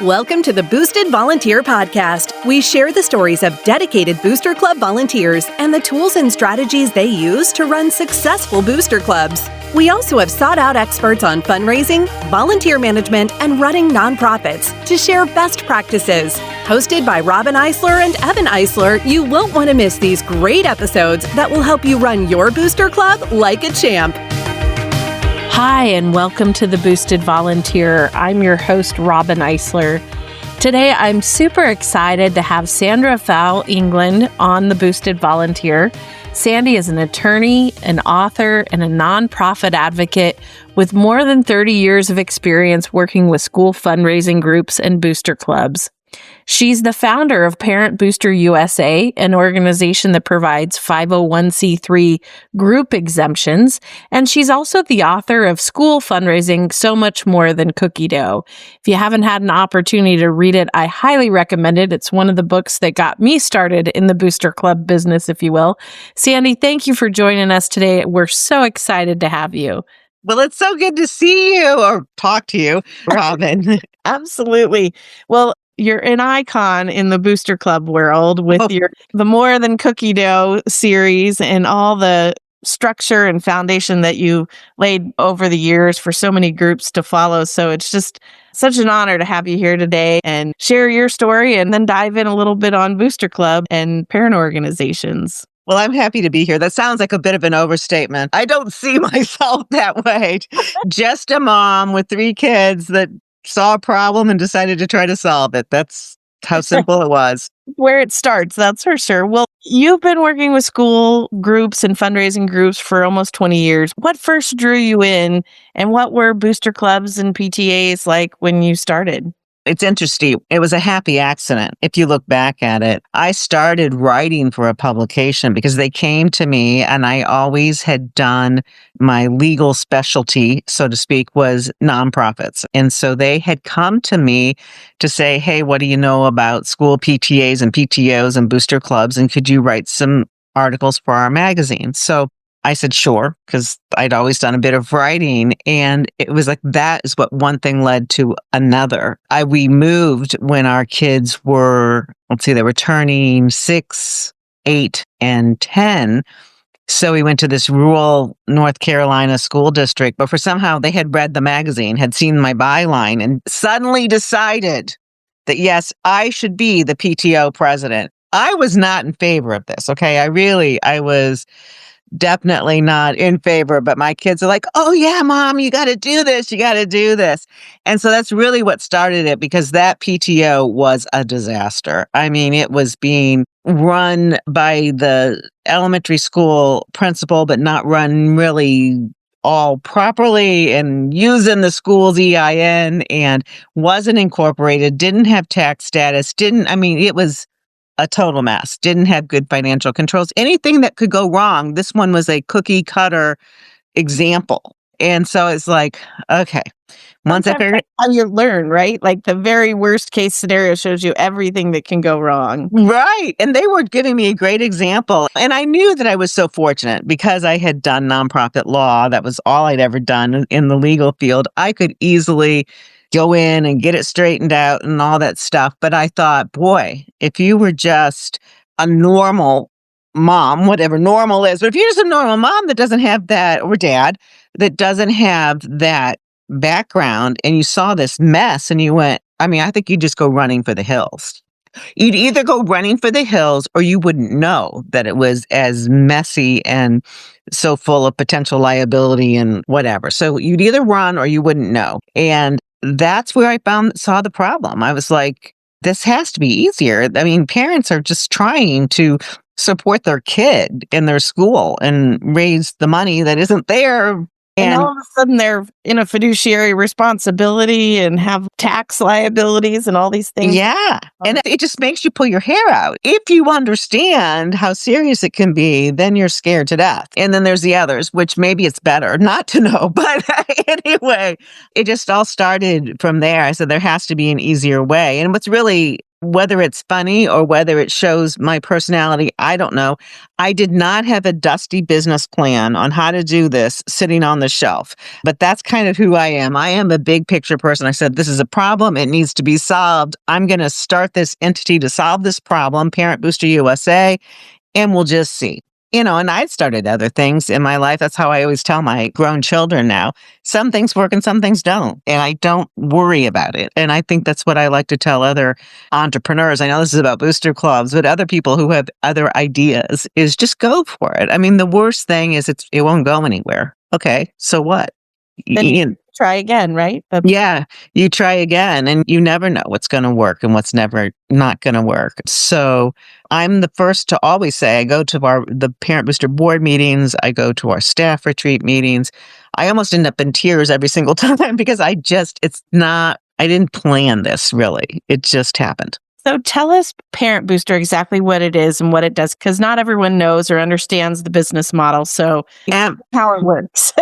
Welcome to the Boosted Volunteer Podcast. We share the stories of dedicated Booster Club volunteers and the tools and strategies they use to run successful booster clubs. We also have sought-out experts on fundraising, volunteer management, and running nonprofits to share best practices. Hosted by Robin Eissler and Evan Eissler, you won't want to miss these great episodes that will help you run your booster club like a champ. Hi, and welcome to the Boosted Volunteer. I'm your host, Robin Eissler. Today, I'm super excited to have Sandy Pfau Englund on the Boosted Volunteer. Sandy is an attorney, an author, and a nonprofit advocate with more than 30 years of experience working with school fundraising groups and booster clubs. She's the founder of Parent Booster USA, an organization that provides 501c3 group exemptions, and she's also the author of School Fundraising, So Much More Than Cookie Dough. If you haven't had an opportunity to read it, I highly recommend it. It's one of the books that got me started in the booster club business, if you will. Sandy, thank you for joining us today. We're so excited to have you. Well, it's so good to see you or talk to you, Robin. Absolutely. Well, you're an icon in the booster club world with the More Than Cookie Dough series and all the structure and foundation that you laid over the years for so many groups to follow. So it's just such an honor to have you here today and share your story and then dive in a little bit on booster club and parent organizations. Well, I'm happy to be here. That sounds like a bit of an overstatement. I don't see myself that way. Just a mom with 3 kids that saw a problem and decided to try to solve it. That's how simple it was. Where it starts, that's for sure. Well, you've been working with school groups and fundraising groups for almost 20 years. What first drew you in, and what were booster clubs and PTAs like when you started? It's interesting. It was a happy accident. If you look back at it, I started writing for a publication because they came to me, and I always had done my legal specialty, so to speak, was nonprofits. And so they had come to me to say, hey, what do you know about school PTAs and PTOs and booster clubs? And could you write some articles for our magazine? So I said, sure, because I'd always done a bit of writing. And it was like, that is what one thing led to another. We moved when our kids were, they were turning 6, 8, and 10. So we went to this rural North Carolina school district, but for somehow they had read the magazine, had seen my byline, and suddenly decided that, yes, I should be the PTO president. I was not in favor of this. Okay. I was definitely not in favor, but my kids are like, oh yeah, mom, you got to do this. You got to do this. And so that's really what started it, because that PTO was a disaster. I mean, it was being run by the elementary school principal, but not run really all properly, and using the school's EIN, and wasn't incorporated, didn't have tax status, it was a total mess. Didn't have good financial controls. Anything that could go wrong, this one was a cookie cutter example. And so it's like, okay, once I figured how you learn, right? Like the very worst case scenario shows you everything that can go wrong. Right. And they were giving me a great example. And I knew that I was so fortunate because I had done nonprofit law. That was all I'd ever done in the legal field. I could easily go in and get it straightened out and all that stuff. But I thought, boy, if you were just a normal mom, whatever normal is, but if you're just a normal mom that doesn't have that, or dad that doesn't have that background, and you saw this mess and you went, I think you'd just go running for the hills. You'd either go running for the hills, or you wouldn't know that it was as messy and so full of potential liability and whatever. So you'd either run or you wouldn't know. And that's where I saw the problem. I was like, this has to be easier. Parents are just trying to support their kid in their school and raise the money that isn't there. And all of a sudden they're in a fiduciary responsibility and have tax liabilities and all these things. Yeah. And it just makes you pull your hair out. If you understand how serious it can be, then you're scared to death. And then there's the others, which maybe it's better not to know. But anyway, it just all started from there. I said, there has to be an easier way. And what's really Whether it's funny or whether it shows my personality, I don't know. I did not have a dusty business plan on how to do this sitting on the shelf, but that's kind of who I am. I am a big picture person. I said, this is a problem. It needs to be solved. I'm going to start this entity to solve this problem, Parent Booster USA, and we'll just see. And I'd started other things in my life. That's how I always tell my grown children now. Some things work and some things don't. And I don't worry about it. And I think that's what I like to tell other entrepreneurs. I know this is about booster clubs, but other people who have other ideas is just go for it. I mean, the worst thing is it won't go anywhere. Okay, so what? Then you try again, right? Yeah, you try again, and you never know what's going to work and what's never not going to work. So I'm the first to always say, I go to the Parent Booster board meetings, I go to our staff retreat meetings. I almost end up in tears every single time because I didn't plan this really. It just happened. So tell us, Parent Booster, exactly what it is and what it does, because not everyone knows or understands the business model. So how it works.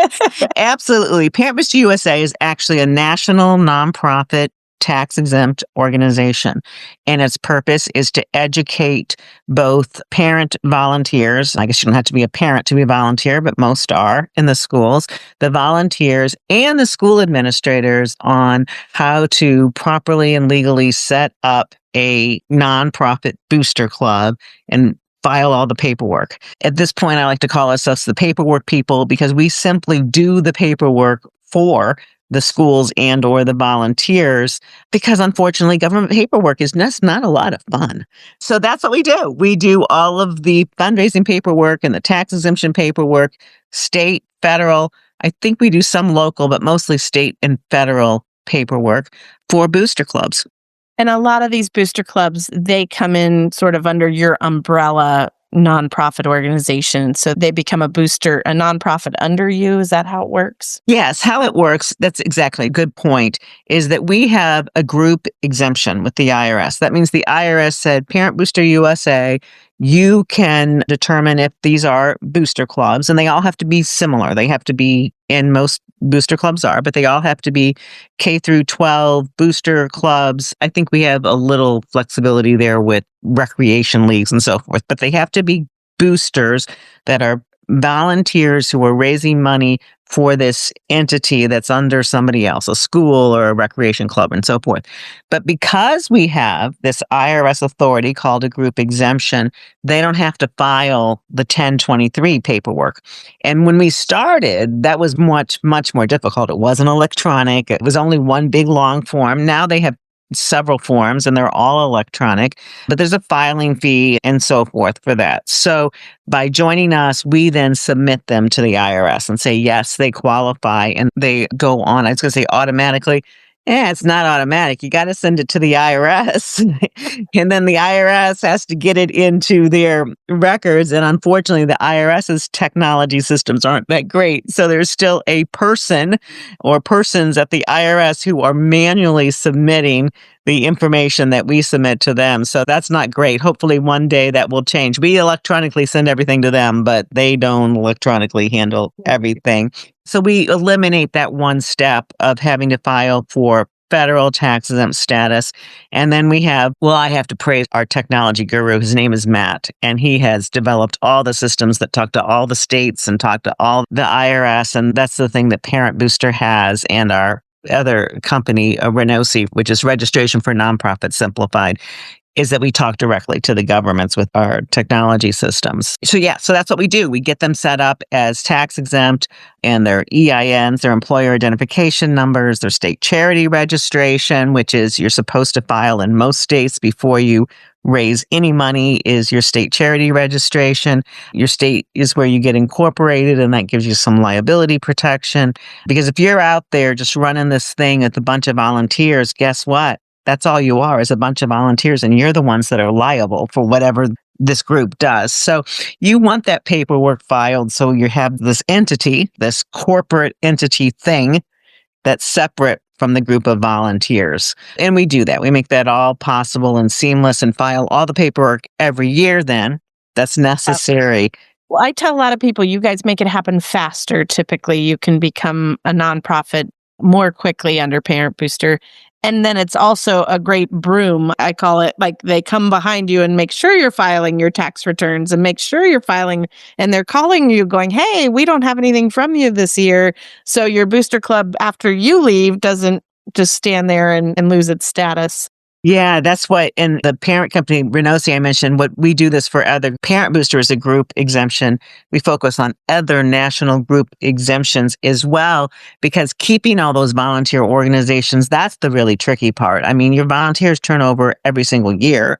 Absolutely. Parent Booster USA is actually a national nonprofit tax-exempt organization, and its purpose is to educate both parent volunteers. I guess you don't have to be a parent to be a volunteer, but most are in the schools, the volunteers and the school administrators on how to properly and legally set up a nonprofit booster club and file all the paperwork. At this point, I like to call ourselves the paperwork people because we simply do the paperwork for the schools and or the volunteers, because unfortunately government paperwork is just not a lot of fun. So that's what we do. We do all of the fundraising paperwork and the tax exemption paperwork, state, federal. I think we do some local, but mostly state and federal paperwork for booster clubs. And a lot of these booster clubs, they come in sort of under your umbrella nonprofit organization. So they become a nonprofit under you. Is that how it works? Yes, how it works, that's exactly a good point, is that we have a group exemption with the IRS. That means the IRS said, Parent Booster USA, you can determine if these are booster clubs, and they all have to be similar. They have to be, and most booster clubs are, but they all have to be K through 12 booster clubs. I think we have a little flexibility there with recreation leagues and so forth, but they have to be boosters that are volunteers who are raising money for this entity that's under somebody else, a school or a recreation club and so forth. But because we have this IRS authority called a group exemption, they don't have to file the 1023 paperwork. And when we started, that was much, much more difficult. It wasn't electronic. It was only one big long form. Now they have several forms and they're all electronic, but there's a filing fee and so forth for that. So by joining us, we then submit them to the IRS and say, yes, they qualify, and they go on. I was going to say automatically. Yeah, it's not automatic. You got to send it to the IRS. And then the IRS has to get it into their records. And unfortunately, the IRS's technology systems aren't that great. So there's still a person or persons at the IRS who are manually submitting the information that we submit to them. So that's not great. Hopefully one day that will change. We electronically send everything to them, but they don't electronically handle everything. So we eliminate that one step of having to file for federal tax exempt status. And then I have to praise our technology guru. His name is Matt, and he has developed all the systems that talk to all the states and talk to all the IRS. And that's the thing that Parent Booster has, and our other company, Renosi, which is Registration for Nonprofit Simplified, is that we talk directly to the governments with our technology systems. So that's what we do. We get them set up as tax exempt, and their EINs, their employer identification numbers, their state charity registration, which is you're supposed to file in most states before you raise any money, is your state charity registration. Your state is where you get incorporated, and that gives you some liability protection. Because if you're out there just running this thing with a bunch of volunteers, guess what? That's all you are, is a bunch of volunteers, and you're the ones that are liable for whatever this group does. So you want that paperwork filed so you have this entity, this corporate entity thing that's separate from the group of volunteers. And we do that. We make that all possible and seamless and file all the paperwork every year then. That's necessary. Well, I tell a lot of people, you guys make it happen faster. Typically, you can become a nonprofit more quickly under Parent Booster. And then it's also a great broom. I call it, like, they come behind you and make sure you're filing your tax returns and make sure you're filing, and they're calling you going, hey, we don't have anything from you this year. So your booster club after you leave doesn't just stand there and lose its status. Yeah, that's what in the parent company, Renosi, I mentioned, what we do this for other parent booster is a group exemption. We focus on other national group exemptions as well, because keeping all those volunteer organizations, that's the really tricky part. I mean, your volunteers turn over every single year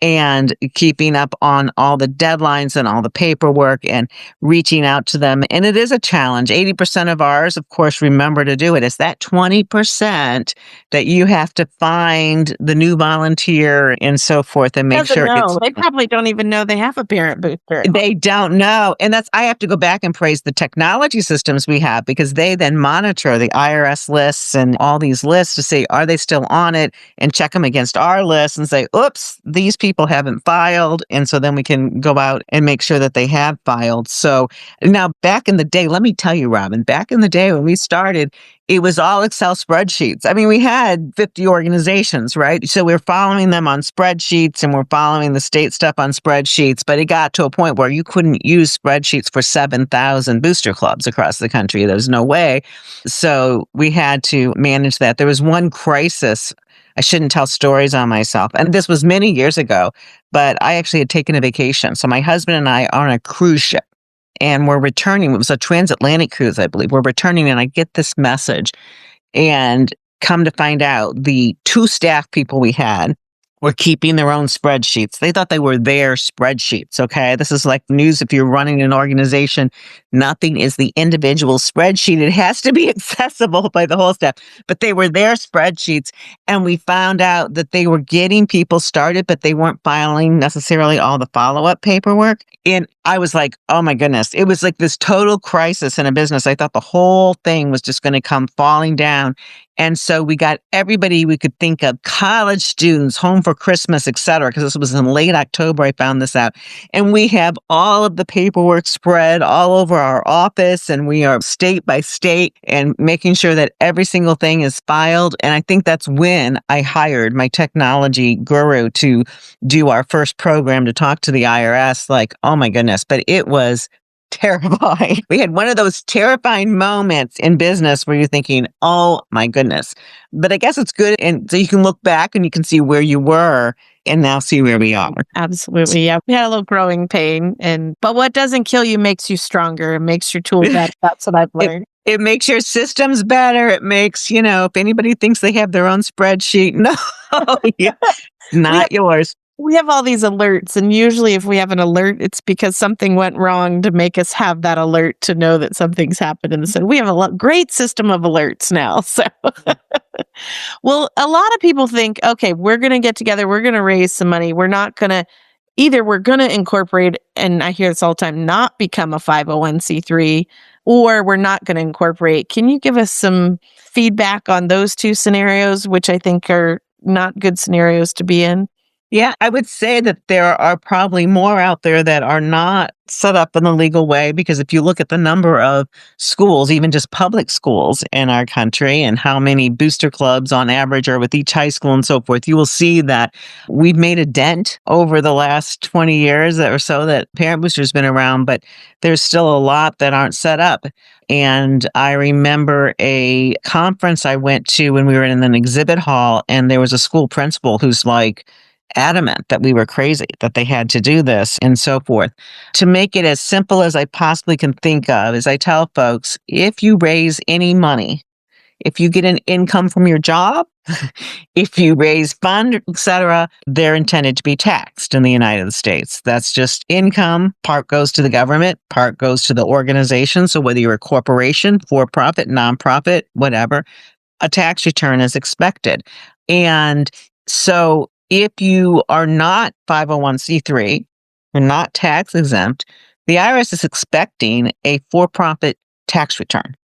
and keeping up on all the deadlines and all the paperwork and reaching out to them. And it is a challenge. 80% of ours, of course, remember to do it. It's that 20% that you have to find the new volunteer and so forth and make sure they probably don't even know they have a parent booster. They don't know. And I have to go back and praise the technology systems we have, because they then monitor the IRS lists and all these lists to see, are they still on it, and check them against our list and say, oops, these people haven't filed. And so then we can go out and make sure that they have filed. So now back in the day, let me tell you, Robin, back in the day when we started, it was all Excel spreadsheets. I mean, we had 50 organizations, right? So we're following them on spreadsheets and we're following the state stuff on spreadsheets. But it got to a point where you couldn't use spreadsheets for 7,000 booster clubs across the country. There's no way. So we had to manage that. There was one crisis. I shouldn't tell stories on myself. And this was many years ago, but I actually had taken a vacation. So my husband and I are on a cruise ship. And we're returning. It was a transatlantic cruise, I believe. We're returning, and I get this message. And come to find out, the 2 staff people we had were keeping their own spreadsheets. They thought they were their spreadsheets, okay? This is like news if you're running an organization. Nothing is the individual spreadsheet. It has to be accessible by the whole staff. But they were their spreadsheets, and we found out that they were getting people started, but they weren't filing necessarily all the follow-up paperwork. And I was like, oh my goodness. It was like this total crisis in a business. I thought the whole thing was just going to come falling down. And so we got everybody we could think of, college students, home for Christmas, et cetera, because this was in late October, I found this out. And we have all of the paperwork spread all over our office, and we are state by state and making sure that every single thing is filed. And I think that's when I hired my technology guru to do our first program to talk to the IRS. Like, oh my goodness, but it was terrifying. We had one of those terrifying moments in business where you're thinking, oh my goodness. But I guess it's good. And so you can look back and you can see where you were and now see where we are. Absolutely. Yeah. We had a little growing pain, but what doesn't kill you makes you stronger. It makes your tools better. That's what I've learned. It makes your systems better. It makes, if anybody thinks they have their own spreadsheet, no, not yours. We have all these alerts, and usually if we have an alert, it's because something went wrong to make us have that alert to know that something's happened. And so we have a great system of alerts now. So, well, a lot of people think, okay, we're going to get together, we're going to raise some money. We're going to incorporate, and I hear this all the time, not become a 501c3, or we're not going to incorporate. Can you give us some feedback on those 2 scenarios, which I think are not good scenarios to be in? Yeah, I would say that there are probably more out there that are not set up in the legal way, because if you look at the number of schools, even just public schools in our country, and how many booster clubs on average are with each high school and so forth, you will see that we've made a dent over the last 20 years or so that Parent Booster's been around, but there's still a lot that aren't set up. And I remember a conference I went to when we were in an exhibit hall, and there was a school principal who's like, adamant that we were crazy, that they had to do this and so forth. To make it as simple as I possibly can think of, is I tell folks, if you raise any money, if you get an income from your job, if you raise fund, etc., they're intended to be taxed in the United States. That's just income. Part goes to the government, part goes to the organization. So whether you're a corporation, for-profit, nonprofit, whatever, a tax return is expected. And so if you are not 501c3, you're not tax exempt, the IRS is expecting a for-profit tax return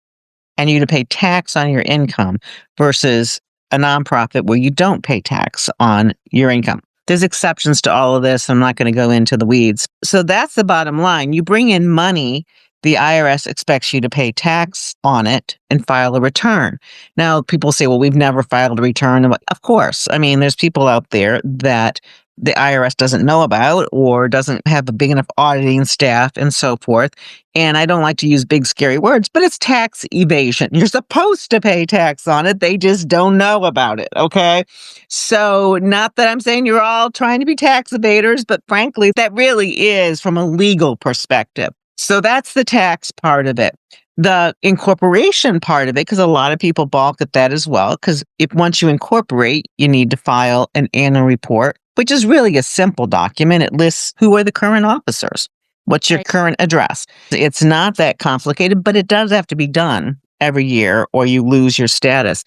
and you to pay tax on your income versus a nonprofit where you don't pay tax on your income. There's exceptions to all of this. I'm not going to go into the weeds. So that's the bottom line. You bring in money the IRS expects you to pay tax on it and file a return. Now, people say, well, we've never filed a return. Of course. I mean, there's people out there that the IRS doesn't know about or doesn't have a big enough auditing staff and so forth. And I don't like to use big, scary words, but it's tax evasion. You're supposed to pay tax on it. They just don't know about it. Okay. So not that I'm saying you're all trying to be tax evaders, but frankly, that really is from a legal perspective. So that's the tax part of it. The incorporation part of it, because a lot of people balk at that as well, because if once you incorporate, you need to file an annual report, which is really a simple document. It lists who are the current officers. What's your current address? It's not that complicated, but it does have to be done every year or you lose your status.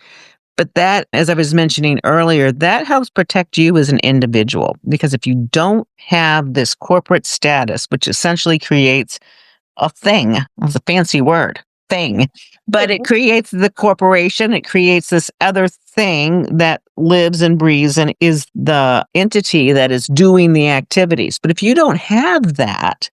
But that, as I was mentioning earlier, that helps protect you as an individual. Because if you don't have this corporate status, which essentially creates a thing, it's a fancy word, thing, but it creates the corporation, it creates this other thing that lives and breathes and is the entity that is doing the activities. But if you don't have that,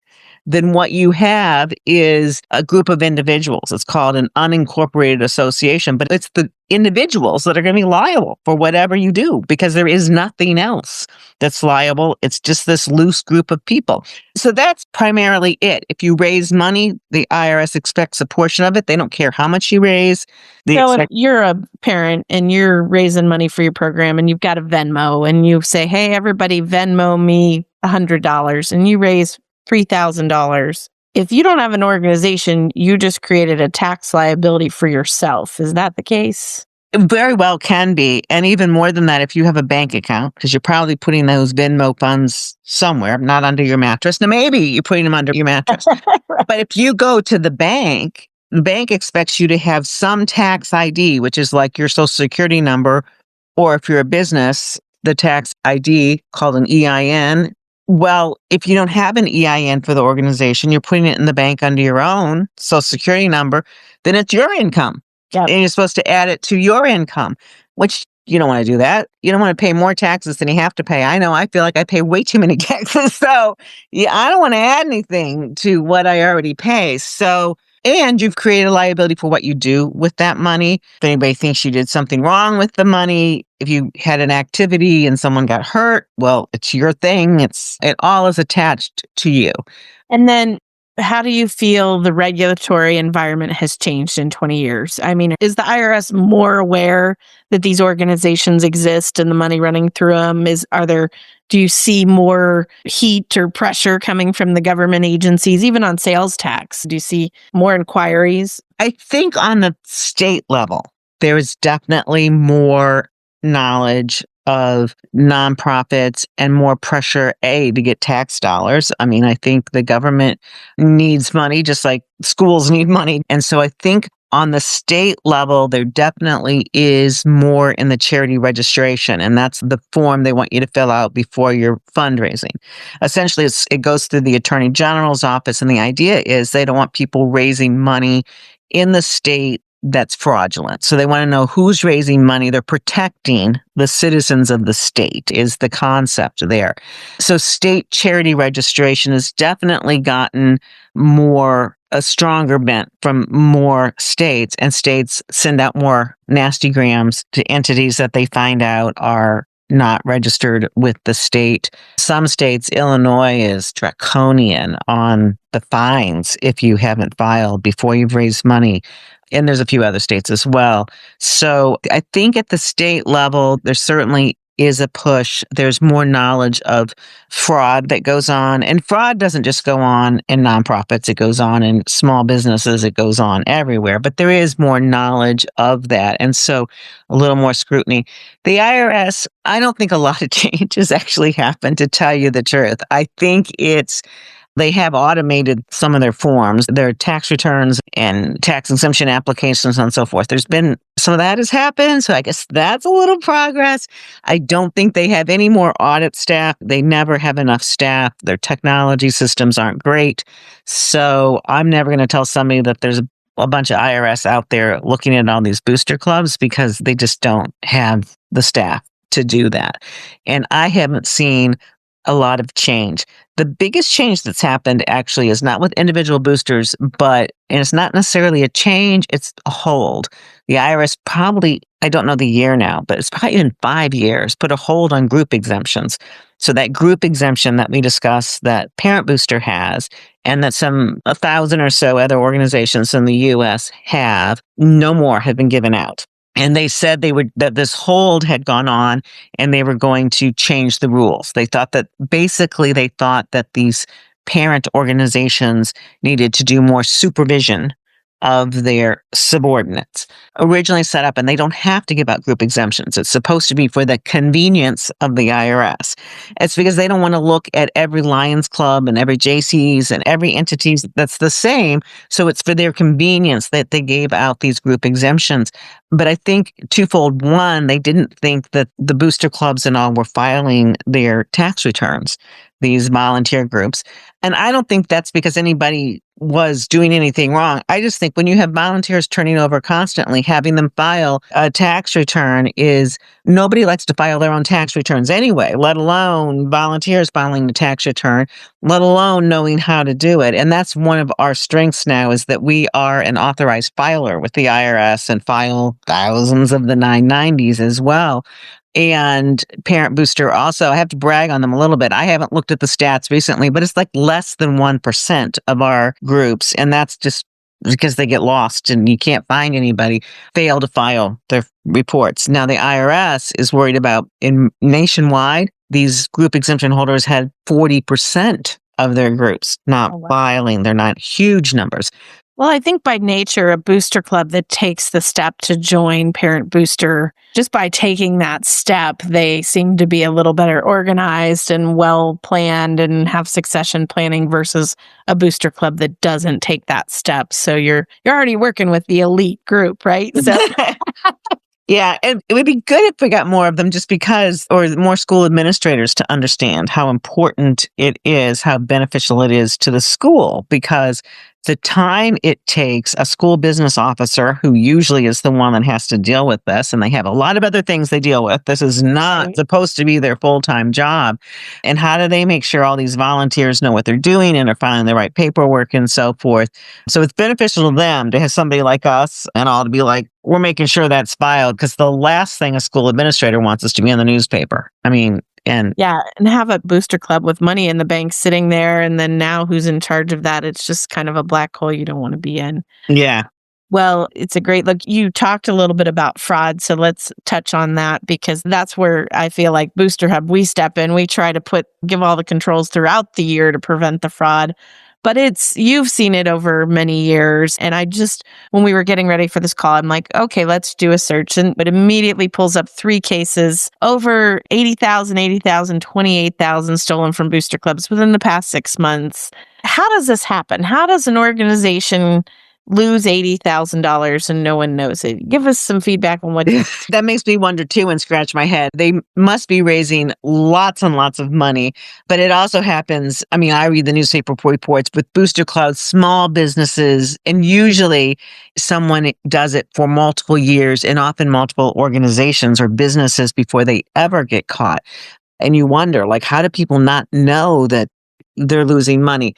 then what you have is a group of individuals. It's called an unincorporated association, but it's the individuals that are going to be liable for whatever you do because there is nothing else that's liable. It's just this loose group of people. So that's primarily it. If you raise money, the IRS expects a portion of it. They don't care how much you raise. So if you're a parent and you're raising money for your program and you've got a Venmo and you say, hey, everybody Venmo me $100 and you raise $3,000. If you don't have an organization, you just created a tax liability for yourself. Is that the case? It very well can be. And even more than that, if you have a bank account, because you're probably putting those Venmo funds somewhere, not under your mattress. Now, maybe you're putting them under your mattress. Right. But if you go to the bank expects you to have some tax ID, which is like your social security number, or if you're a business, the tax ID called an EIN. Well, if you don't have an EIN for the organization, you're putting it in the bank under your own social security number, then it's your income. Yep. And you're supposed to add it to your income, which you don't want to do that. You don't want to pay more taxes than you have to pay. I know I feel like I pay way too many taxes. So yeah, I don't want to add anything to what I already pay. So, and you've created a liability for what you do with that money. If anybody thinks you did something wrong with the money, if you had an activity and someone got hurt, well, it's your thing. It all is attached to you. And then how do you feel the regulatory environment has changed in 20 years? I mean, is the IRS more aware that these organizations exist and the money running through them? Do you see more heat or pressure coming from the government agencies, even on sales tax? Do you see more inquiries? I think on the state level, there is definitely more knowledge of nonprofits and more pressure, to get tax dollars. I mean, I think the government needs money just like schools need money. And so I think on the state level, there definitely is more in the charity registration, and that's the form they want you to fill out before you're fundraising. Essentially, it goes through the Attorney General's office, and the idea is they don't want people raising money in the state that's fraudulent. So they want to know who's raising money. They're protecting the citizens of the state is the concept there. So state charity registration has definitely gotten a stronger bent from more states, and states send out more nasty grams to entities that they find out are not registered with the state. Some states, Illinois is draconian on the fines if you haven't filed before you've raised money. And there's a few other states as well. So I think at the state level, there certainly is a push. There's more knowledge of fraud that goes on. And fraud doesn't just go on in nonprofits. It goes on in small businesses. It goes on everywhere. But there is more knowledge of that. And so a little more scrutiny. The IRS, I don't think a lot of change has actually happened, to tell you the truth. I think they have automated some of their forms, their tax returns and tax exemption applications and so forth. There's been some of that has happened. So I guess that's a little progress. I don't think they have any more audit staff. They never have enough staff. Their technology systems aren't great. So I'm never going to tell somebody that there's a bunch of IRS out there looking at all these booster clubs, because they just don't have the staff to do that. And I haven't seen a lot of change. The biggest change that's happened actually is not with individual boosters, and it's not necessarily a change, it's a hold. The IRS probably, I don't know the year now, but it's probably in 5 years, put a hold on group exemptions. So that group exemption that we discussed that Parent Booster has, and that 1,000 or so other organizations in the U.S. have, no more have been given out. And they said that this hold had gone on and they were going to change the rules. They thought that these parent organizations needed to do more supervision of their subordinates. Originally set up, and they don't have to give out group exemptions. It's supposed to be for the convenience of the IRS. It's because they don't want to look at every Lions Club and every JC's and every entity that's the same. So it's for their convenience that they gave out these group exemptions. But I think twofold. One, they didn't think that the booster clubs and all were filing their tax returns, these volunteer groups. And I don't think that's because anybody was doing anything wrong. I just think when you have volunteers turning over constantly, having them file a tax return is, nobody likes to file their own tax returns anyway, let alone volunteers filing the tax return, let alone knowing how to do it. And that's one of our strengths now, is that we are an authorized filer with the IRS and file thousands of the 990s as well. And Parent Booster also, I have to brag on them a little bit. I haven't looked at the stats recently, but it's like less than 1% of our groups. And that's just because they get lost and you can't find anybody, fail to file their reports. Now, the IRS is worried about, in nationwide, these group exemption holders had 40% of their groups not filing. They're not huge numbers. Well, I think by nature, a booster club that takes the step to join Parent Booster, just by taking that step, they seem to be a little better organized and well planned and have succession planning versus a booster club that doesn't take that step. So you're already working with the elite group, right? So yeah, and it would be good if we got more of them, just because, or more school administrators to understand how important it is, how beneficial it is to the school, because the time it takes a school business officer, who usually is the one that has to deal with this, and they have a lot of other things they deal with. This is not supposed to be their full-time job. And how do they make sure all these volunteers know what they're doing and are filing the right paperwork and so forth? So it's beneficial to them to have somebody like us and all to be like, we're making sure that's filed, because the last thing a school administrator wants is to be in the newspaper. I mean, and have a booster club with money in the bank sitting there, and then now who's in charge of that? It's just kind of a black hole you don't want to be in. Yeah. Well, it's a great look. You talked a little bit about fraud, so let's touch on that, because that's where I feel like Booster Hub, we step in, we try to give all the controls throughout the year to prevent the fraud. But you've seen it over many years. And when we were getting ready for this call, I'm like, okay, let's do a search. And it immediately pulls up 3 cases, over 80,000, 28,000 stolen from booster clubs within the past 6 months. How does this happen? How does an organization lose $80,000 and no one knows it? Give us some feedback on what that makes me wonder too, and scratch my head. They must be raising lots and lots of money, but it also happens. I mean, I read the newspaper reports with booster clubs, small businesses, and usually someone does it for multiple years and often multiple organizations or businesses before they ever get caught. And you wonder, like, how do people not know that they're losing money?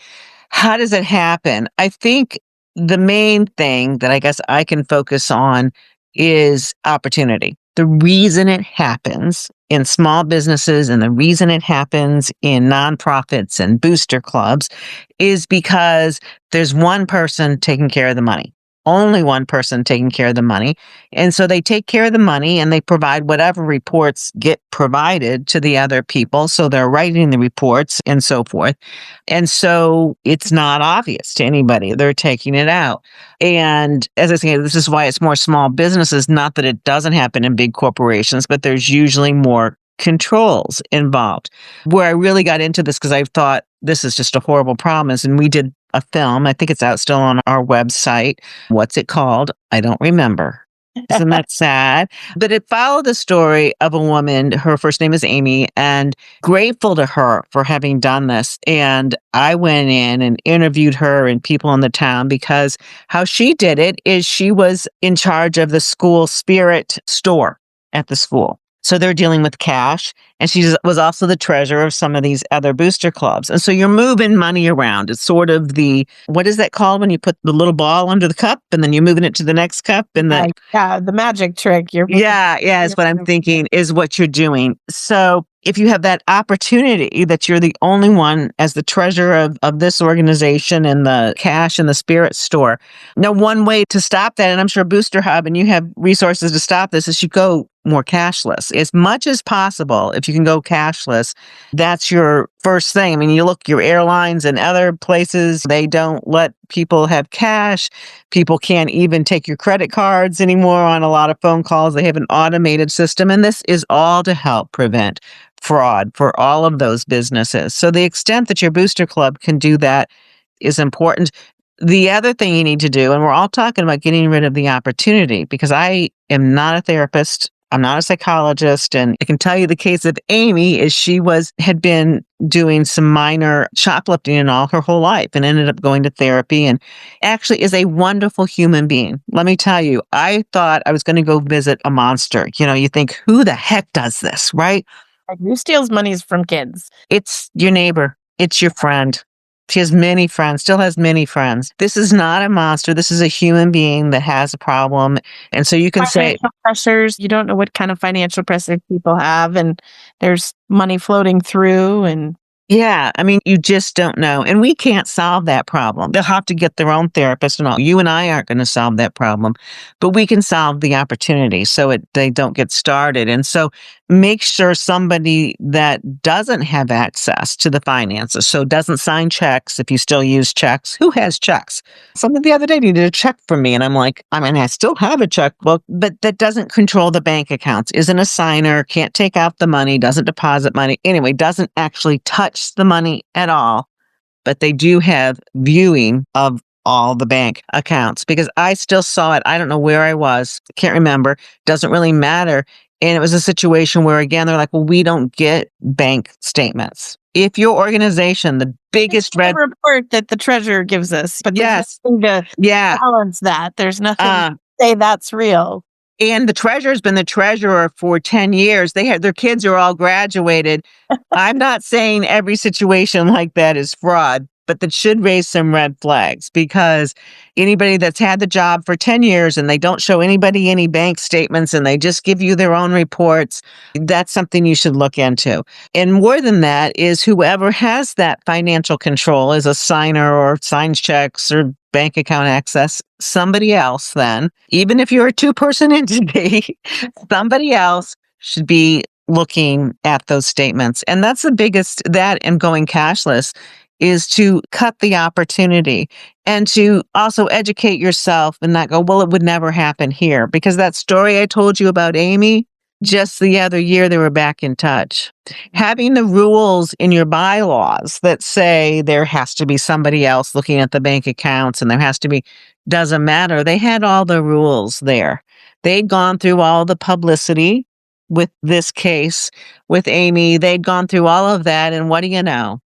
How does it happen? I think the main thing that I guess I can focus on is opportunity. The reason it happens in small businesses and the reason it happens in nonprofits and booster clubs is because there's one person taking care of the money. Only one person taking care of the money. And so they take care of the money and they provide whatever reports get provided to the other people. So they're writing the reports and so forth. And so it's not obvious to anybody. They're taking it out. And as I say, this is why it's more small businesses, not that it doesn't happen in big corporations, but there's usually more controls involved. Where I really got into this, because I thought this is just a horrible problem, and we did a film. I think it's out still on our website. What's it called? I don't remember. Isn't that sad? But it followed the story of a woman. Her first name is Amy, and grateful to her for having done this. And I went in and interviewed her and people in the town, because how she did it is she was in charge of the school spirit store at the school. So they're dealing with cash. And she was also the treasurer of some of these other booster clubs. And so you're moving money around. It's sort of what is that called when you put the little ball under the cup and then you're moving it to the next cup? And the magic trick. Yeah, is what I'm thinking is what you're doing. So if you have that opportunity that you're the only one as the treasurer of this organization and the cash and the spirit store. Now, one way to stop that, and I'm sure Booster Hub and you have resources to stop this, is you go more cashless. As much as possible, if you can go cashless, that's your first thing. I mean, you look, your airlines and other places, they don't let people have cash. People can't even take your credit cards anymore on a lot of phone calls. They have an automated system, and this is all to help prevent fraud for all of those businesses. So the extent that your booster club can do that is important. The other thing you need to do, and we're all talking about getting rid of the opportunity, because I am not a therapist. I'm not a psychologist. And I can tell you the case of Amy is she had been doing some minor shoplifting in all her whole life and ended up going to therapy and actually is a wonderful human being. Let me tell you, I thought I was going to go visit a monster. You think, who the heck does this, right? Who steals monies from kids? It's your neighbor. It's your friend. She has many friends, still has many friends. This is not a monster. This is a human being that has a problem. And so you can say pressures. You don't know what kind of financial pressure people have, and there's money floating through. And yeah, I mean, you just don't know. And we can't solve that problem. They'll have to get their own therapist and all. You and I aren't going to solve that problem, but we can solve the opportunity so they don't get started. And so make sure somebody that doesn't have access to the finances, so doesn't sign checks if you still use checks. Who has checks? Somebody the other day needed a check from me. And I'm like, I still have a checkbook, but that doesn't control the bank accounts, isn't a signer, can't take out the money, doesn't deposit money. Anyway, doesn't actually touch the money at all, but they do have viewing of all the bank accounts because I still saw it. I don't know where I was. Can't remember. Doesn't really matter. And it was a situation where, again, they're like, well, we don't get bank statements. If your organization, the biggest red report that the treasurer gives us, but yes, there's nothing to balance that. There's nothing to say that's real. And the treasurer's been the treasurer for 10 years. Their kids are all graduated. I'm not saying every situation like that is fraud, but that should raise some red flags because anybody that's had the job for 10 years and they don't show anybody any bank statements and they just give you their own reports, that's something you should look into. And more than that is whoever has that financial control is a signer or signs checks or bank account access, somebody else then, even if you're a two-person entity, somebody else should be looking at those statements. And that's the biggest, that and going cashless is to cut the opportunity and to also educate yourself and not go, well, it would never happen here. Because that story I told you about Amy, just the other year, they were back in touch. Having the rules in your bylaws that say there has to be somebody else looking at the bank accounts and there has to be, doesn't matter. They had all the rules there. They'd gone through all the publicity with this case with Amy. They'd gone through all of that. And what do you know?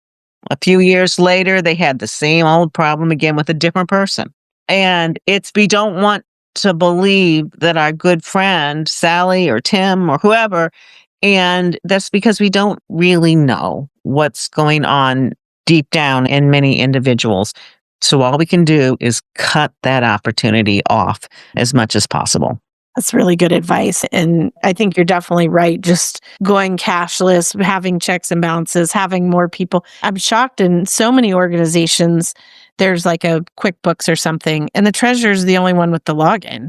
A few years later, they had the same old problem again with a different person. And we don't want to believe that our good friend, Sally or Tim or whoever, and that's because we don't really know what's going on deep down in many individuals. So all we can do is cut that opportunity off as much as possible. That's really good advice. And I think you're definitely right. Just going cashless, having checks and balances, having more people. I'm shocked in so many organizations, there's like a QuickBooks or something, and the treasurer is the only one with the login.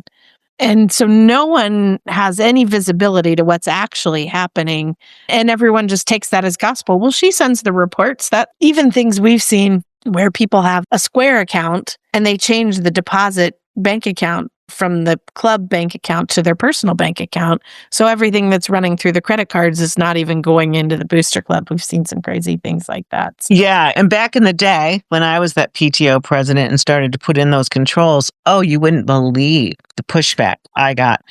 And so no one has any visibility to what's actually happening. And everyone just takes that as gospel. Well, she sends the reports. That even things we've seen where people have a Square account and they change the deposit bank account from the club bank account to their personal bank account. So everything that's running through the credit cards is not even going into the booster club. We've seen some crazy things like that. So. Yeah. And back in the day, when I was that PTO president and started to put in those controls, you wouldn't believe the pushback I got.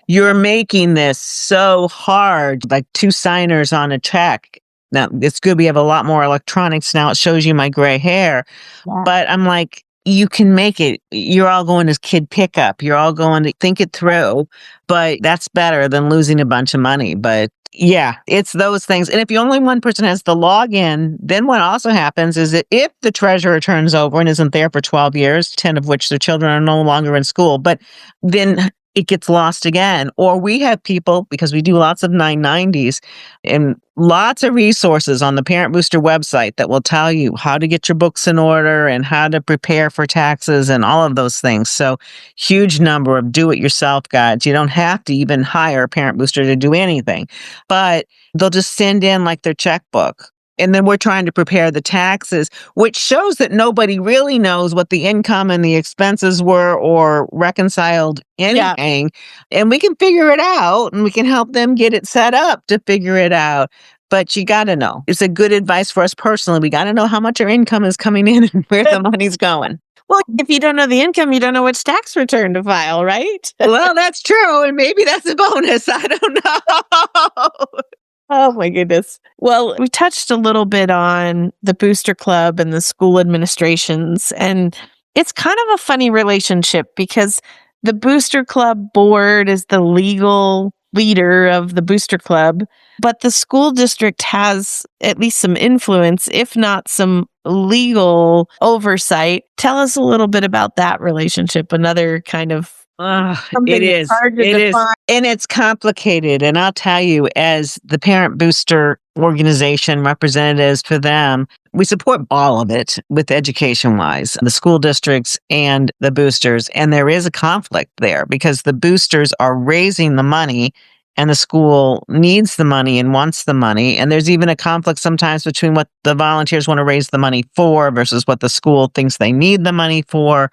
You're making this so hard, like 2 signers on a check. Now, it's good we have a lot more electronics now. It shows you my gray hair. Yeah. But I'm like, you can make it. You're all going to kid pickup. You're all going to think it through, but that's better than losing a bunch of money. But yeah, it's those things. And if only one person has the login, then what also happens is that if the treasurer turns over and isn't there for 12 years, 10 of which their children are no longer in school, but then it gets lost again. Or we have people, because we do lots of 990s and lots of resources on the Parent Booster website that will tell you how to get your books in order and how to prepare for taxes and all of those things. So huge number of do-it-yourself guides. You don't have to even hire a Parent Booster to do anything, but they'll just send in like their checkbook. And then we're trying to prepare the taxes, which shows that nobody really knows what the income and the expenses were or reconciled anything. Yeah. And we can figure it out and we can help them get it set up to figure it out. But you got to know. It's a good advice for us personally. We got to know how much our income is coming in and where the money's going. Well, if you don't know the income, you don't know which tax return to file, right? Well, that's true. And maybe that's a bonus. I don't know. Oh my goodness. Well, we touched a little bit on the Booster Club and the school administrations, and it's kind of a funny relationship because the Booster Club board is the legal leader of the Booster Club, but the school district has at least some influence, if not some legal oversight. Tell us a little bit about that relationship, another kind of it is. And it's complicated. And I'll tell you, as the Parent Booster organization representatives for them, we support all of it with education-wise, the school districts and the boosters. And there is a conflict there because the boosters are raising the money and the school needs the money and wants the money. And there's even a conflict sometimes between what the volunteers want to raise the money for versus what the school thinks they need the money for.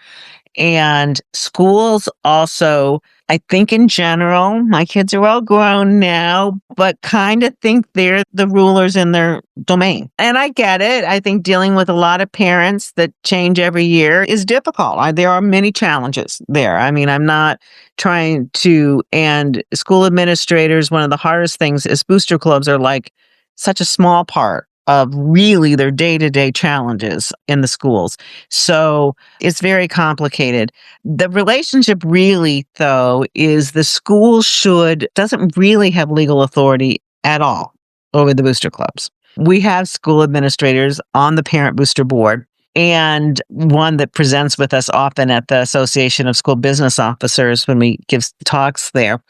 And schools also, I think in general, my kids are all grown now, but kind of think they're the rulers in their domain. And I get it. I think dealing with a lot of parents that change every year is difficult. There are many challenges there. I mean, I'm not trying to, and school administrators, one of the hardest things is booster clubs are like such a small part of really their day-to-day challenges in the schools. So it's very complicated. The relationship really, though, is the school doesn't really have legal authority at all over the booster clubs. We have school administrators on the Parent Booster Board, and one that presents with us often at the Association of School Business Officers when we give talks there.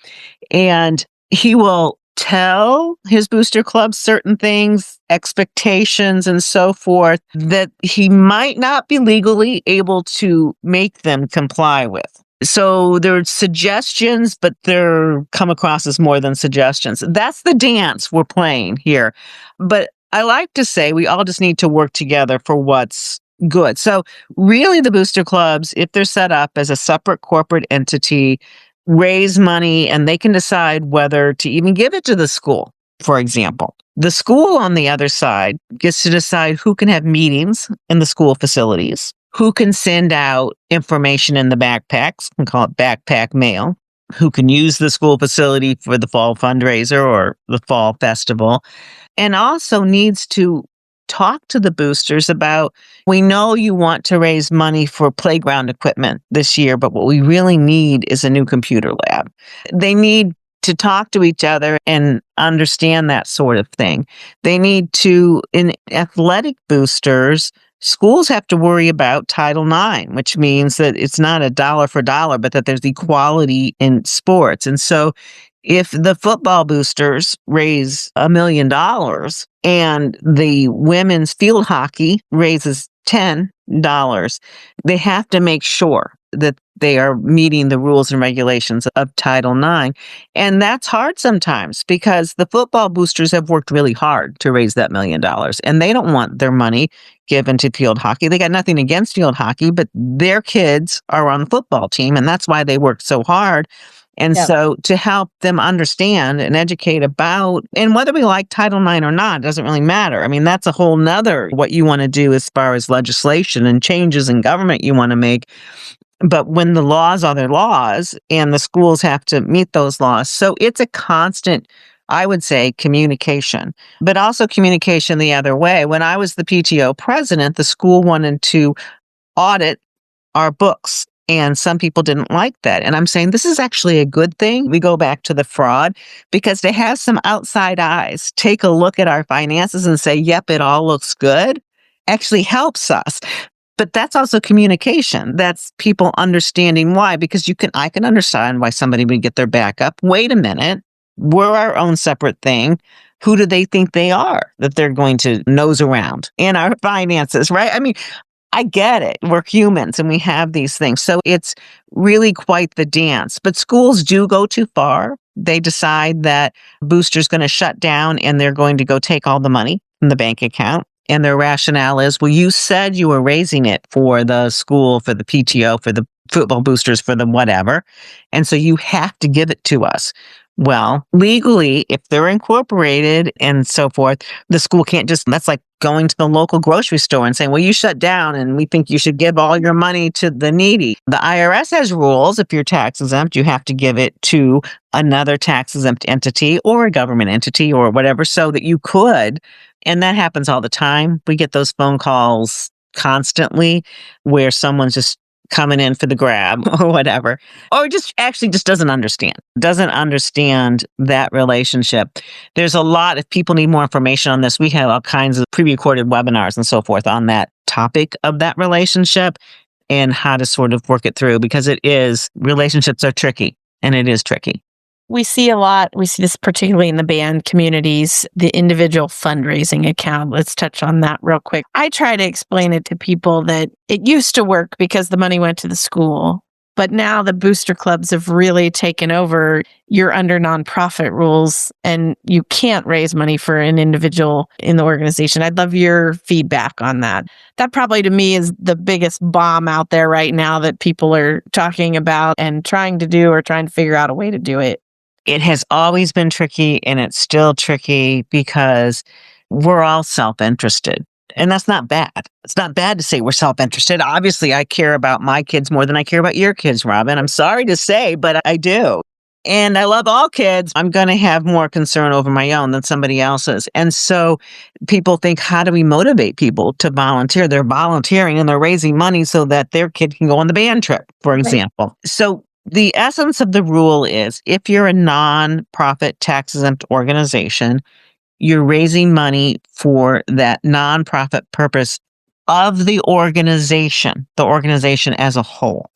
And he will tell his booster club certain things, expectations, and so forth that he might not be legally able to make them comply with. So there are suggestions, but they're come across as more than suggestions. That's the dance we're playing here. But I like to say we all just need to work together for what's good. So really the booster clubs, if they're set up as a separate corporate entity, raise money and they can decide whether to even give it to the school, for example. The school on the other side gets to decide who can have meetings in the school facilities, who can send out information in the backpacks, we call it backpack mail, who can use the school facility for the fall fundraiser or the fall festival, and also needs to talk to the boosters about, we know you want to raise money for playground equipment this year, but what we really need is a new computer lab. They need to talk to each other and understand that sort of thing. They need to, in athletic boosters, schools have to worry about Title IX, which means that it's not a dollar for dollar, but that there's equality in sports. And so if the football boosters raise $1 million and the women's field hockey raises $10, they have to make sure that they are meeting the rules and regulations of Title IX. And that's hard sometimes because the football boosters have worked really hard to raise that $1 million and they don't want their money given to field hockey. They got nothing against field hockey, but their kids are on the football team and that's why they worked so hard. And so to help them understand and educate about, and whether we like Title IX or not, doesn't really matter. I mean, that's a whole nother what you want to do as far as legislation and changes in government you want to make. But when the laws are their laws and the schools have to meet those laws. So it's a constant, I would say, communication, but also communication the other way. When I was the PTO president, the school wanted to audit our books. And some people didn't like that. And I'm saying this is actually a good thing. We go back to the fraud because to have some outside eyes take a look at our finances and say, yep, it all looks good, actually helps us. But that's also communication. That's people understanding why, because I can understand why somebody would get their back up. Wait a minute. We're our own separate thing. Who do they think they are that they're going to nose around in our finances, right? I mean, I get it. We're humans and we have these things. So it's really quite the dance. But schools do go too far. They decide that Booster's going to shut down and they're going to go take all the money from the bank account. And their rationale is, well, you said you were raising it for the school, for the PTO, for the football boosters, for the whatever. And so you have to give it to us. Well, legally, if they're incorporated and so forth, the school can't that's like going to the local grocery store and saying, well, you shut down and we think you should give all your money to the needy. The IRS has rules. If you're tax exempt, you have to give it to another tax exempt entity or a government entity or whatever so that you could. And that happens all the time. We get those phone calls constantly where someone's just coming in for the grab or whatever, or just doesn't understand that relationship. There's a lot, if people need more information on this, we have all kinds of pre-recorded webinars and so forth on that topic of that relationship and how to sort of work it through, because relationships are tricky, and it is tricky. We see this particularly in the band communities, the individual fundraising account. Let's touch on that real quick. I try to explain it to people that it used to work because the money went to the school, but now the booster clubs have really taken over. You're under nonprofit rules and you can't raise money for an individual in the organization. I'd love your feedback on that. That probably to me is the biggest bomb out there right now that people are talking about and trying to figure out a way to do it. It has always been tricky, and it's still tricky because we're all self-interested. And that's not bad. It's not bad to say we're self-interested. Obviously, I care about my kids more than I care about your kids, Robin. I'm sorry to say, but I do. And I love all kids. I'm going to have more concern over my own than somebody else's. And so people think, how do we motivate people to volunteer? They're volunteering and they're raising money so that their kid can go on the band trip, for example. Right. So the essence of the rule is if you're a nonprofit tax-exempt organization, you're raising money for that nonprofit purpose of the organization as a whole.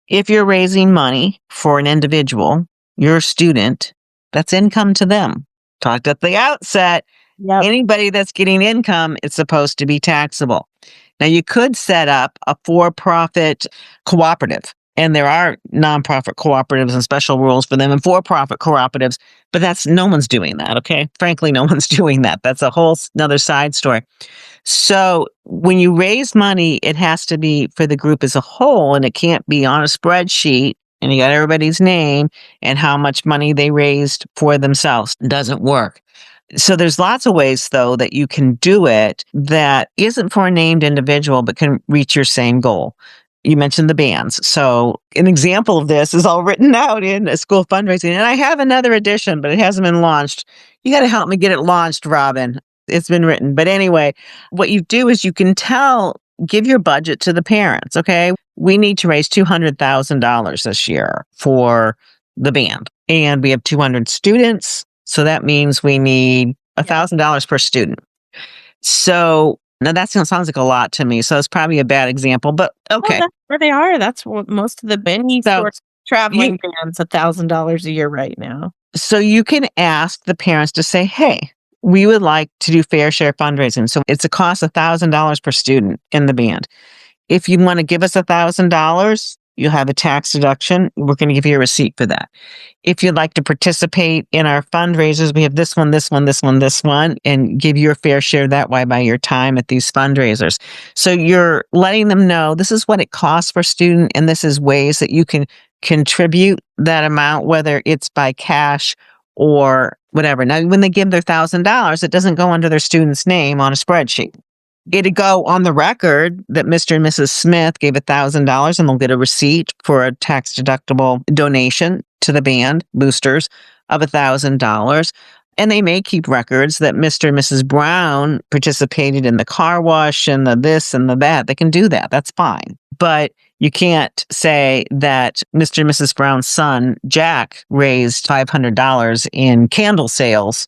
If you're raising money for an individual, your student, that's income to them. Talked at the outset, yep. Anybody that's getting income, it's supposed to be taxable. Now, you could set up a for-profit cooperative. And there are nonprofit cooperatives and special rules for them and for-profit cooperatives, but no one's doing that, okay? Frankly, no one's doing that. That's a whole another side story. So when you raise money, it has to be for the group as a whole, and it can't be on a spreadsheet and you got everybody's name and how much money they raised for themselves. It doesn't work. So there's lots of ways, though, that you can do it that isn't for a named individual, but can reach your same goal. You mentioned the bands. So an example of this is all written out in a school fundraising. And I have another edition, but it hasn't been launched. You got to help me get it launched, Robin. It's been written. But anyway, what you do is you can give your budget to the parents, okay? We need to raise $200,000 this year for the band. And we have 200 students. So that means we need $1,000 per student. So now that sounds like a lot to me, so it's probably a bad example, but okay. Well, that's where they are. That's what most of the many traveling bands, $1,000 a year right now. So you can ask the parents to say, hey, we would like to do fair share fundraising. So it's a cost of $1,000 per student in the band. If you want to give us $1,000, you'll have a tax deduction. We're going to give you a receipt for that. If you'd like to participate in our fundraisers, we have this one, and give your fair share that way by your time at these fundraisers. So you're letting them know this is what it costs per student, and this is ways that you can contribute that amount, whether it's by cash or whatever. Now, when they give their $1,000, it doesn't go under their student's name on a spreadsheet. It'd go on the record that Mr. and Mrs. Smith gave $1,000, and they'll get a receipt for a tax-deductible donation to the band boosters of $1,000. And they may keep records that Mr. and Mrs. Brown participated in the car wash and the this and the that. They can do that. That's fine. But you can't say that Mr. and Mrs. Brown's son, Jack, raised $500 in candle sales.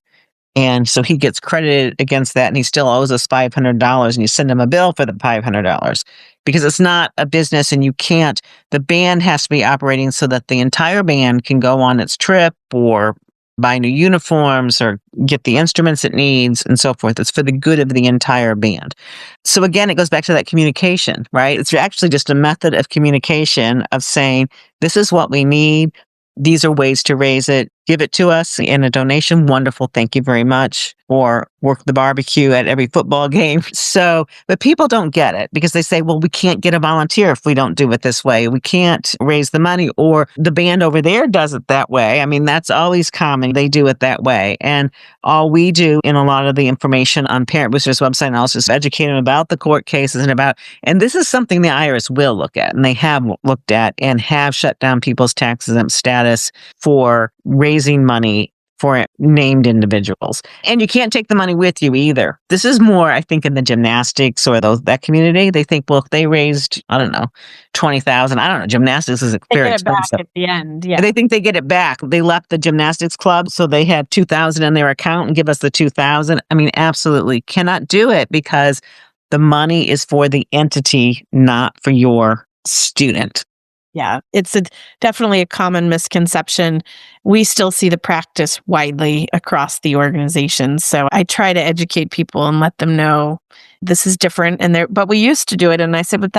And so he gets credited against that and he still owes us $500 and you send him a bill for the $500 because it's not a business and you can't, the band has to be operating so that the entire band can go on its trip or buy new uniforms or get the instruments it needs and so forth. It's for the good of the entire band. So again, it goes back to that communication, right? It's actually just a method of communication of saying, this is what we need. These are ways to raise it. Give it to us in a donation. Wonderful. Thank you very much. Or work the barbecue at every football game. So, but people don't get it because they say, well, we can't get a volunteer if we don't do it this way. We can't raise the money or the band over there does it that way. I mean, that's always common. They do it that way. And all we do in a lot of the information on Parent Boosters website and also is educate them about the court cases and this is something the IRS will look at and they have looked at and have shut down people's tax exempt status for raising money for named individuals. And you can't take the money with you either. This is more, I think, in the gymnastics or that community. They think, well, if they raised, I don't know, 20,000, I don't know, gymnastics is very expensive. Back at the end, yeah. They think they get it back. They left the gymnastics club, so they had 2,000 in their account and give us the 2,000. I mean, absolutely cannot do it because the money is for the entity, not for your student. Yeah, it's definitely a common misconception. We still see the practice widely across the organization. So I try to educate people and let them know this is different. But we used to do it. And I said, but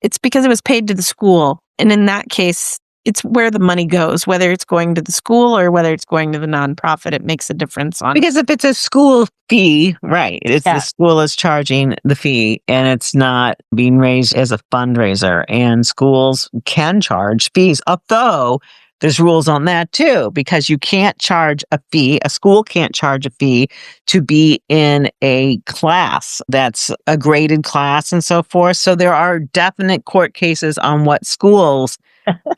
it's because it was paid to the school. And in that case, it's where the money goes, whether it's going to the school or whether it's going to the nonprofit, it makes a difference because if it's a school fee, right, the school is charging the fee and it's not being raised as a fundraiser and schools can charge fees, although there's rules on that too, because you can't charge a fee. A school can't charge a fee to be in a class that's a graded class and so forth. So there are definite court cases on what schools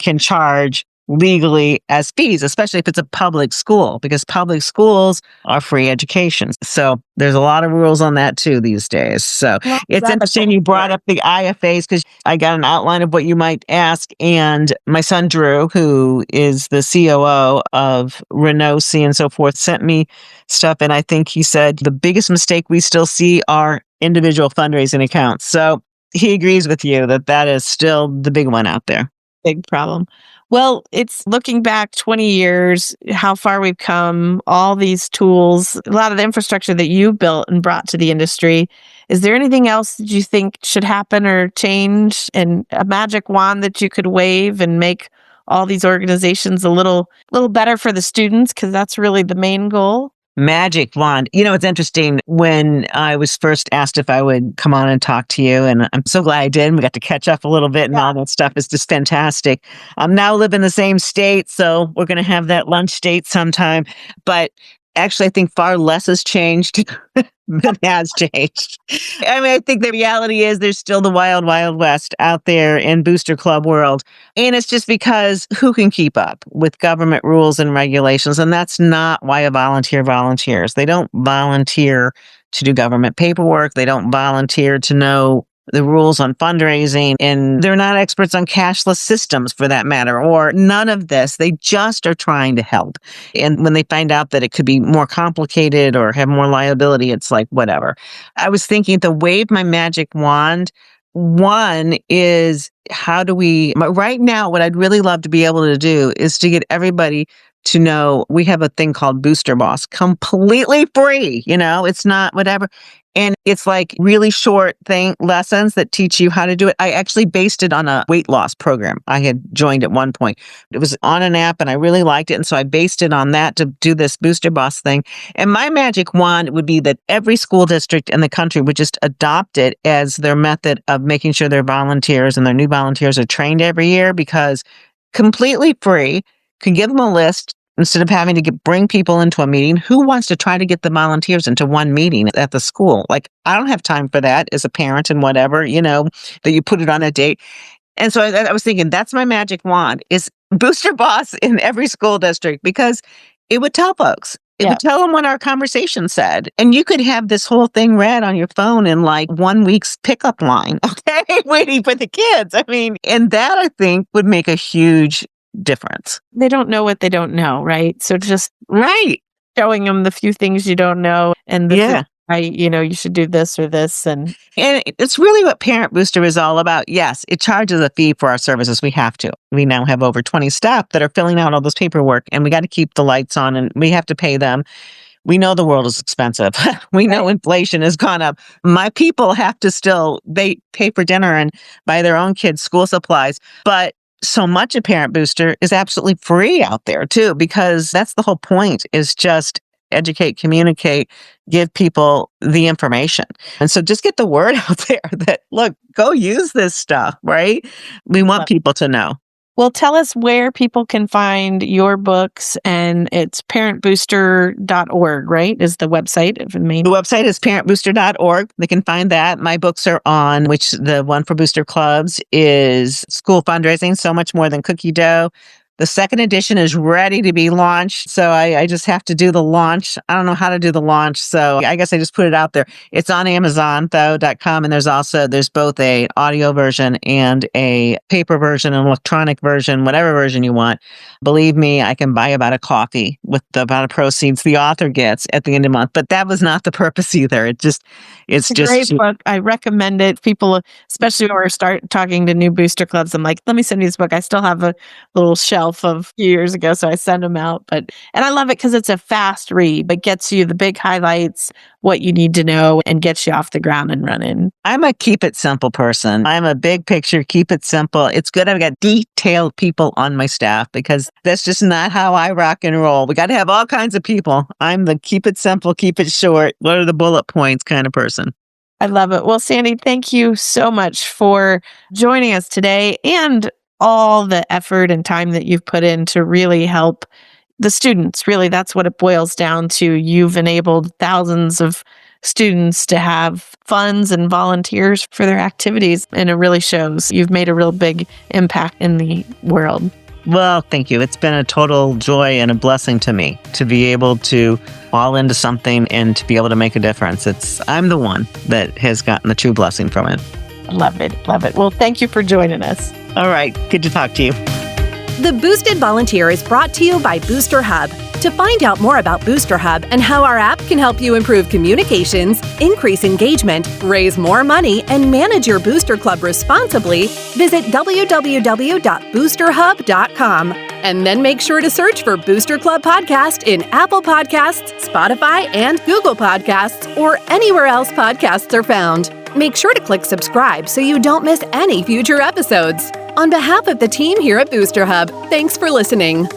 can charge legally as fees, especially if it's a public school, because public schools are free education. So there's a lot of rules on that too these days. So it's interesting you brought up the IFAs because I got an outline of what you might ask. And my son, Drew, who is the COO of Renosi and so forth, sent me stuff. And I think he said the biggest mistake we still see are individual fundraising accounts. So he agrees with you that is still the big one out there. Big problem. Well, it's looking back 20 years, how far we've come, all these tools, a lot of the infrastructure that you built and brought to the industry. Is there anything else that you think should happen or change and a magic wand that you could wave and make all these organizations a little better for the students? Because that's really the main goal. Magic wand. You know, it's interesting when I was first asked if I would come on and talk to you, and I'm so glad I did. We got to catch up a little bit and all that stuff is just fantastic. I'm now live in the same state, so we're going to have that lunch date sometime. But actually, I think far less has changed than has changed. I mean, I think the reality is there's still the wild, wild west out there in booster club world. And it's just because who can keep up with government rules and regulations? And that's not why a volunteer volunteers. They don't volunteer to do government paperwork. They don't volunteer to know the rules on fundraising, and they're not experts on cashless systems for that matter, or none of this. They just are trying to help. And when they find out that it could be more complicated or have more liability, it's like, whatever. I was thinking to wave my magic wand. One is right now, what I'd really love to be able to do is to get everybody to know we have a thing called Booster Boss, completely free. It's not whatever. And it's like really short lessons that teach you how to do it. I actually based it on a weight loss program I had joined at one point. It was on an app and I really liked it. And so I based it on that to do this Booster Boss thing. And my magic wand would be that every school district in the country would just adopt it as their method of making sure their volunteers and their new volunteers are trained every year, because completely free, can give them a list. Instead of having to bring people into a meeting, who wants to try to get the volunteers into one meeting at the school? Like, I don't have time for that as a parent and whatever, that you put it on a date. And so I was thinking, that's my magic wand, is Booster Boss in every school district, because it would tell folks, would tell them what our conversation said. And you could have this whole thing read on your phone in like 1 week's pickup line, okay? Waiting for the kids. I mean, and that I think would make a huge difference. They don't know what they don't know, right? So just showing them the few things you don't know, and this is why, you should do this or this. And it's really what Parent Booster is all about. Yes, it charges a fee for our services. We have to. We now have over 20 staff that are filling out all this paperwork, and we got to keep the lights on, and we have to pay them. We know the world is expensive. We know inflation has gone up. My people have to they pay for dinner and buy their own kids' school supplies. But so much of Parent Booster is absolutely free out there too, because that's the whole point, is just educate, communicate, give people the information. And so just get the word out there that, look, go use this stuff, right? We want people to know. Well, tell us where people can find your books, and it's parentbooster.org, right? Is the website. The website is parentbooster.org. They can find that. My books are on, which the one for booster clubs is School Fundraising, So Much More Than Cookie Dough. The second edition is ready to be launched. So I just have to do the launch. I don't know how to do the launch. So I guess I just put it out there. It's on Amazon, though.com. And there's both a audio version and a paper version, an electronic version, whatever version you want. Believe me, I can buy about a coffee with the amount of proceeds the author gets at the end of the month. But that was not the purpose either. It's just a great book. I recommend it. People, especially when we start talking to new booster clubs, I'm like, let me send you this book. I still have a little shelf of years ago, so I send them out. And I love it because it's a fast read, but gets you the big highlights, what you need to know, and gets you off the ground and running. I'm a keep it simple person. I'm a big picture, keep it simple. It's good I've got detailed people on my staff, because that's just not how I rock and roll. We got to have all kinds of people. I'm the keep it simple, keep it short, what are the bullet points kind of person. I love it. Well, Sandy, thank you so much for joining us today, and all the effort and time that you've put in to really help the students. Really, that's what it boils down to. You've enabled thousands of students to have funds and volunteers for their activities, and it really shows. You've made a real big impact in the world. Well, thank you. It's been a total joy and a blessing to me to be able to fall into something and to be able to make a difference. I'm the one that has gotten the true blessing from it. Love it. Love it. Well, thank you for joining us. All right. Good to talk to you. The Boosted Volunteer is brought to you by Booster Hub. To find out more about Booster Hub and how our app can help you improve communications, increase engagement, raise more money, and manage your booster club responsibly, visit www.boosterhub.com. And then make sure to search for Booster Club Podcast in Apple Podcasts, Spotify, and Google Podcasts, or anywhere else podcasts are found. Make sure to click subscribe so you don't miss any future episodes. On behalf of the team here at Booster Hub, thanks for listening.